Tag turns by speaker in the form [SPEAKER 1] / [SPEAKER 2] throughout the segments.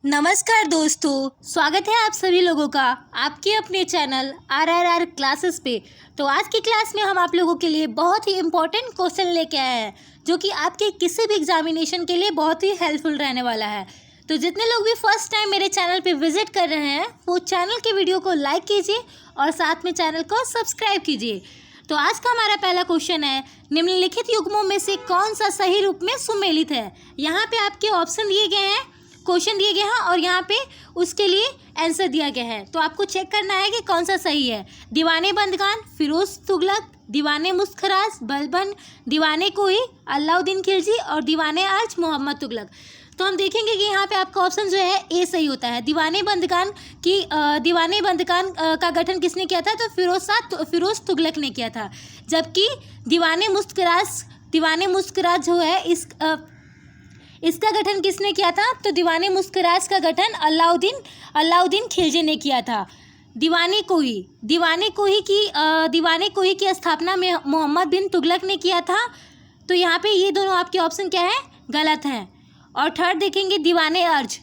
[SPEAKER 1] नमस्कार दोस्तों, स्वागत है आप सभी लोगों का आपके अपने चैनल RRR क्लासेस पे। तो आज की क्लास में हम आप लोगों के लिए बहुत ही इम्पोर्टेंट क्वेश्चन लेके आए हैं जो कि आपके किसी भी एग्जामिनेशन के लिए बहुत ही हेल्पफुल रहने वाला है। तो जितने लोग भी फर्स्ट टाइम मेरे चैनल पे विजिट कर रहे हैं वो चैनल के वीडियो को लाइक कीजिए और साथ में चैनल को सब्सक्राइब कीजिए। तो आज का हमारा पहला क्वेश्चन है, निम्नलिखित युग्मों में से कौन सा सही रूप में सुमेलित है। यहाँ पे आपके ऑप्शन दिए गए हैं, क्वेश्चन दिए गए हैं और यहाँ पे उसके लिए आंसर दिया गया है। तो आपको चेक करना है कि कौन सा सही है। दीवाने बंदगान फिरोज तुगलक, दीवाने मुस्खराज बलबन, दीवाने कोई अलाउद्दीन खिलजी और दीवाने अर्ज मोहम्मद तुगलक। तो हम देखेंगे कि यहाँ पे आपका ऑप्शन जो है ए सही होता है। दीवाने बंदगान का गठन किसने किया था, तो फिरोज तुगलक ने किया था। जबकि दीवाने मुस्कराज जो है इसका गठन किसने किया था, तो दीवाने मुस्कराज का गठन अलाउद्दीन खिलजी ने किया था। दीवाने कोही की स्थापना में मोहम्मद बिन तुगलक ने किया था। तो यहाँ पे ये दोनों आपके ऑप्शन क्या है, गलत हैं। और थर्ड देखेंगे दीवाने अर्ज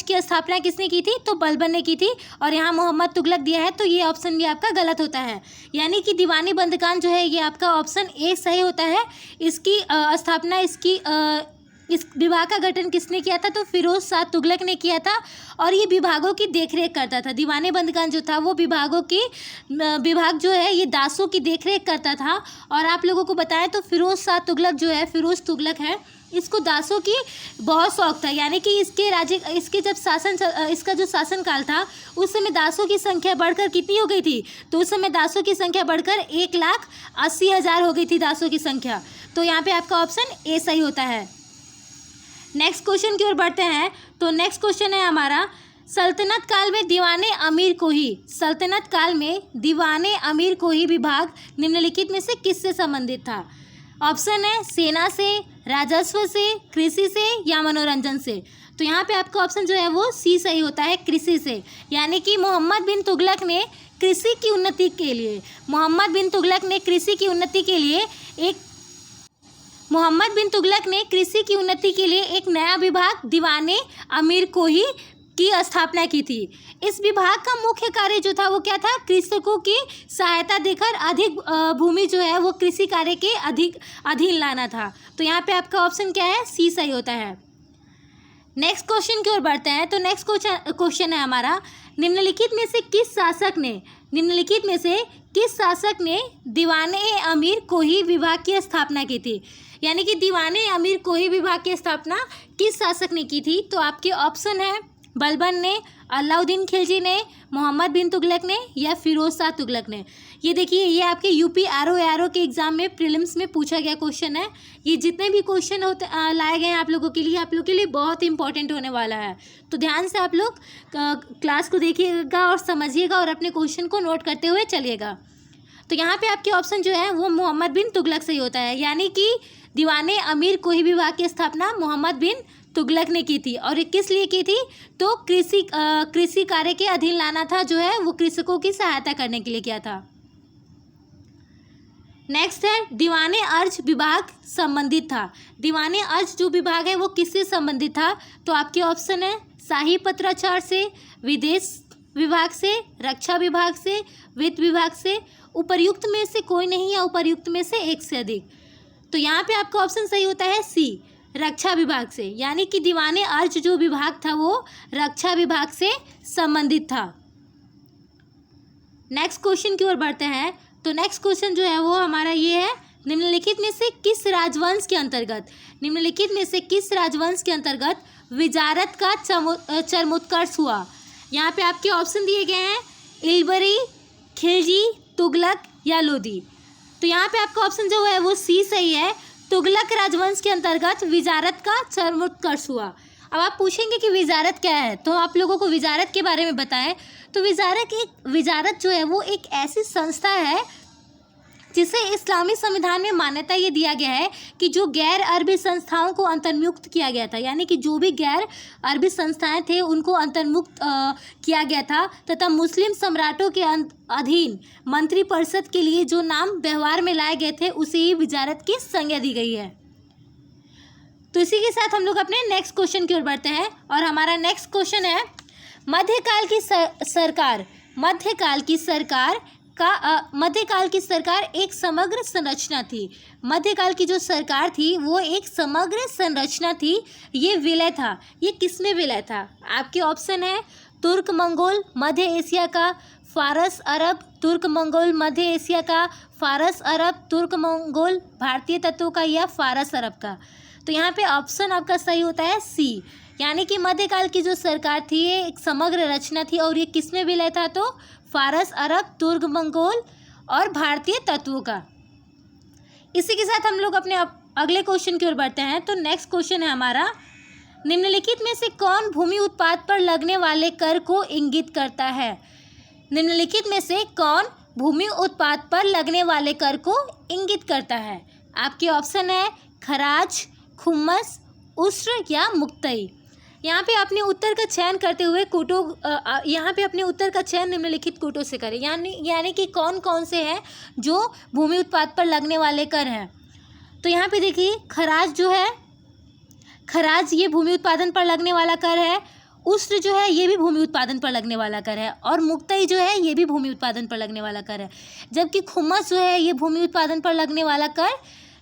[SPEAKER 1] की स्थापना किसने की थी, तो बलबन ने की थी और यहाँ मोहम्मद तुगलक दिया है, तो ये ऑप्शन भी आपका गलत होता है। यानी कि दीवानी बंदगान जो है ये आपका ऑप्शन ए सही होता है। इसकी स्थापना इस विभाग का गठन किसने किया था, तो फिरोज शाह तुगलक ने किया था और ये विभागों की देखरेख करता था। दीवाने बंदगान जो था वो विभाग जो है ये दासों की देखरेख करता था। और आप लोगों को बताएं तो फिरोज तुगलक है, इसको दासों की बहुत शौक था। यानी कि इसका जो शासनकाल था उस समय दासों की संख्या बढ़कर कितनी हो गई थी, तो उस समय दासों की संख्या बढ़कर 1,80,000 हो गई थी दासों की संख्या। तो यहाँ पे आपका ऑप्शन ए सही होता है। नेक्स्ट क्वेश्चन की ओर बढ़ते हैं। तो नेक्स्ट क्वेश्चन है हमारा, सल्तनत काल में दीवाने अमीर कोही विभाग निम्नलिखित में से किससे संबंधित था। ऑप्शन है सेना से, राजस्व से, कृषि से या मनोरंजन से। तो यहाँ पे आपका ऑप्शन जो है वो सी सही होता है, कृषि से। यानी कि मोहम्मद बिन तुगलक ने कृषि की उन्नति के लिए एक नया विभाग दीवाने अमीर कोही की स्थापना की थी। इस विभाग का मुख्य कार्य जो था वो क्या था, कृषकों की सहायता देकर अधिक भूमि जो है वो कृषि कार्य के अधीन लाना था। तो यहाँ पे आपका ऑप्शन क्या है, सी सही होता है। नेक्स्ट क्वेश्चन की ओर बढ़ते हैं। तो नेक्स्ट क्वेश्चन है हमारा, निम्नलिखित में से किस शासक ने दीवाने अमीर कोही विभाग की स्थापना की थी। यानी कि दीवाने अमीर कोही विभाग की स्थापना किस शासक ने की थी। तो आपके ऑप्शन है बलबन ने, अलाउद्दीन खिलजी ने, मोहम्मद बिन तुगलक ने या फिरोज शाह तुगलक ने। ये देखिए, ये आपके यूपी आरओ के एग्जाम में प्रीलिम्स में पूछा गया क्वेश्चन है। ये जितने भी क्वेश्चन लाए गए हैं आप लोगों के लिए बहुत इंपॉर्टेंट होने वाला है। तो ध्यान से आप लोग क्लास को देखिएगा और समझिएगा और अपने क्वेश्चन को नोट करते हुए चलिएगा। तो यहाँ पे आपके ऑप्शन जो है वो मोहम्मद बिन तुगलक सही होता है। यानी कि दीवाने अमीर कोही विभाग की स्थापना मोहम्मद बिन तुगलक ने की थी और ये किस लिए की थी, तो कृषि कार्य के अधीन लाना था, जो है वो कृषकों की सहायता करने के लिए किया था। नेक्स्ट है, दीवाने अर्ज विभाग संबंधित था। दीवाने अर्ज जो विभाग है वो किससे संबंधित था, तो आपके ऑप्शन है शाही पत्राचार से, विदेश विभाग से, रक्षा विभाग से, वित्त विभाग से, उपर्युक्त में से कोई नहीं या उपर्युक्त में से एक से अधिक। तो यहाँ पे आपका ऑप्शन सही होता है सी, रक्षा विभाग से। यानी कि दीवाने अर्ज जो विभाग था वो रक्षा विभाग से संबंधित था। नेक्स्ट क्वेश्चन की ओर बढ़ते हैं। तो नेक्स्ट क्वेश्चन जो है वो हमारा ये है, निम्नलिखित में से किस राजवंश के अंतर्गत विजारत का चरमोत्कर्ष हुआ। यहाँ पे आपके ऑप्शन दिए गए हैं इलबरी, खिलजी, तुगलक या लोदी। तो यहाँ पे आपका ऑप्शन जो है वो सी सही है, तुगलक राजवंश के अंतर्गत विजारत का चरमोत्कर्ष हुआ। अब आप पूछेंगे कि विजारत क्या है, तो आप लोगों को विजारत के बारे में बताएं। तो विजारत जो है वो एक ऐसी संस्था है जिसे इस्लामी संविधान में मान्यता ये दिया गया है कि जो गैर अरबी संस्थाओं को अंतर्मुक्त किया गया था। यानी कि जो भी गैर अरबी संस्थाएं थे उनको अंतर्मुक्त किया गया था तथा मुस्लिम सम्राटों के अधीन मंत्रिपरिषद के लिए जो नाम व्यवहार में लाए गए थे उसे ही विजारत की संज्ञा दी गई है। तो इसी के साथ हम लोग अपने नेक्स्ट क्वेश्चन की ओर बढ़ते हैं और हमारा नेक्स्ट क्वेश्चन है मध्यकाल की सरकार एक समग्र संरचना थी। मध्यकाल की जो सरकार थी वो एक समग्र संरचना थी। ये विलय था। ये किस में विलय था? आपके ऑप्शन है तुर्क मंगोल मध्य एशिया का, फारस अरब तुर्क मंगोल मध्य एशिया का, फारस अरब तुर्क मंगोल भारतीय तत्वों का, या फारस अरब का। तो यहाँ पे ऑप्शन आपका सही होता है सी, यानी कि मध्यकाल की जो सरकार थी ये एक समग्र रचना थी और ये किस में विलय था? तो फारस अरब तुर्क मंगोल और भारतीय तत्वों का। इसी के साथ हम लोग अपने अगले क्वेश्चन की ओर बढ़ते हैं। तो नेक्स्ट क्वेश्चन है हमारा, निम्नलिखित में से कौन भूमि उत्पाद पर लगने वाले कर को इंगित करता है? निम्नलिखित में से कौन भूमि उत्पाद पर लगने वाले कर को इंगित करता है? आपके ऑप्शन है खराज, खुम्मस, उस्र या मुक्तई। यहाँ पे अपने उत्तर का चयन करते हुए निम्नलिखित कूटों से करें, यानी कि कौन कौन से हैं जो भूमि उत्पाद पर लगने वाले कर हैं। तो यहाँ पे देखिए खराज जो है, खराज ये भूमि उत्पादन पर लगने वाला कर है। उस्र जो है ये भी भूमि उत्पादन पर लगने वाला कर है और मुक्तई जो है ये भी भूमि उत्पादन पर लगने वाला कर है, जबकि खुम्मस जो है ये भूमि उत्पादन पर लगने वाला कर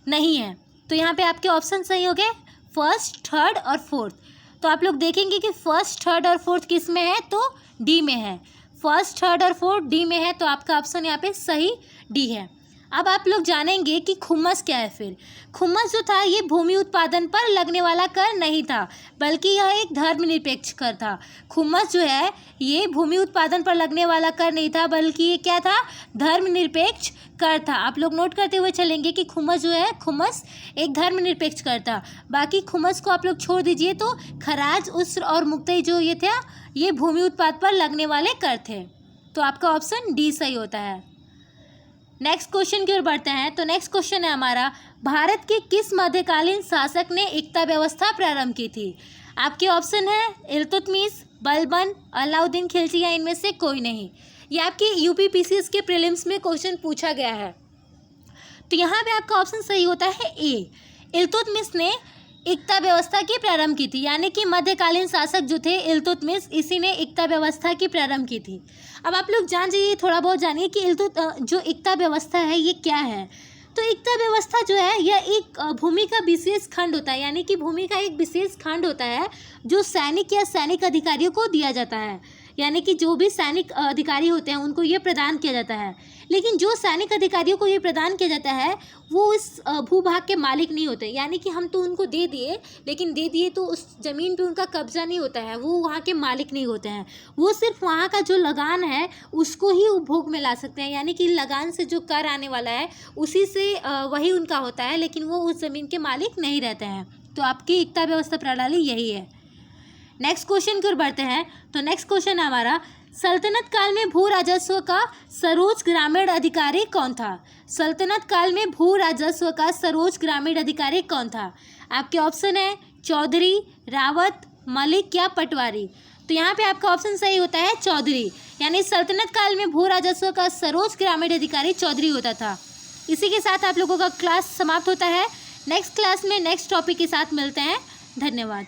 [SPEAKER 1] नहीं है। तो यहाँ पे आपके ऑप्शन सही हो गए फर्स्ट, थर्ड और फोर्थ। तो आप लोग देखेंगे कि फर्स्ट, थर्ड और फोर्थ किस में है? तो डी में है। फर्स्ट, थर्ड और फोर्थ डी में है, तो आपका ऑप्शन यहाँ पे सही डी है। अब आप लोग जानेंगे कि खुम्मस क्या है। फिर खुम्मस जो था ये भूमि उत्पादन पर लगने वाला कर नहीं था, बल्कि यह एक धर्मनिरपेक्ष कर था। खुम्मस जो है ये भूमि उत्पादन पर लगने वाला कर नहीं था, बल्कि ये क्या था? धर्मनिरपेक्ष कर था। आप लोग नोट करते हुए चलेंगे कि खुम्मस जो है, खुम्मस एक धर्मनिरपेक्ष कर था। बाकी खुम्मस को आप लोग छोड़ दीजिए, तो खराज, उस्र और मुक्तई जो ये थे ये भूमि उत्पाद पर लगने वाले कर थे। तो आपका ऑप्शन डी सही होता है। नेक्स्ट क्वेश्चन की ओर बढ़ते हैं। तो नेक्स्ट क्वेश्चन है हमारा, भारत के किस मध्यकालीन शासक ने एकता व्यवस्था प्रारंभ की थी? आपके ऑप्शन है इल्तुतमिश, बलबन, अलाउद्दीन खिलजी या इनमें से कोई नहीं। ये आपकी यूपीपीसीएस के प्रीलिम्स में क्वेश्चन पूछा गया है। तो यहाँ पे आपका ऑप्शन सही होता है ए, इल्तुतमिश ने एकता व्यवस्था की प्रारंभ की थी, यानी कि मध्यकालीन शासक जो थे इल्तुतमिश, इसी ने एकता व्यवस्था की प्रारंभ की थी। अब आप लोग जान जाइए, थोड़ा बहुत जानिए कि जो एकता व्यवस्था है ये क्या है। तो एकता व्यवस्था जो है यह एक भूमि का विशेष खंड होता है, यानी कि भूमि का एक विशेष खंड होता है जो सैनिक या सैनिक अधिकारियों को दिया जाता है, यानी कि जो भी सैनिक अधिकारी होते हैं उनको ये प्रदान किया जाता है। लेकिन जो सैनिक अधिकारियों को ये प्रदान किया जाता है वो इस भूभाग के मालिक नहीं होते, यानी कि हम तो उनको दे दिए, लेकिन दे दिए तो उस ज़मीन पे उनका कब्जा नहीं होता है, वो वहाँ के मालिक नहीं होते हैं। वो सिर्फ वहाँ का जो लगान है उसको ही उपभोग में ला सकते हैं, यानी कि लगान से जो कर आने वाला है उसी से वही उनका होता है, लेकिन वो उस ज़मीन के मालिक नहीं रहते हैं। तो आपकी एकता व्यवस्था प्रणाली यही है। नेक्स्ट क्वेश्चन की ओर बढ़ते हैं। तो नेक्स्ट क्वेश्चन है हमारा, सल्तनत काल में भू राजस्व का सर्वोच्च ग्रामीण अधिकारी कौन था? सल्तनत काल में भू राजस्व का सर्वोच्च ग्रामीण अधिकारी कौन था? आपके ऑप्शन है चौधरी, रावत, मलिक या पटवारी। तो यहाँ पे आपका ऑप्शन सही होता है चौधरी, यानी सल्तनत काल में भू राजस्व का सर्वोच्च ग्रामीण अधिकारी चौधरी होता था। इसी के साथ आप लोगों का क्लास समाप्त होता है। नेक्स्ट क्लास में नेक्स्ट टॉपिक के साथ मिलते हैं। धन्यवाद।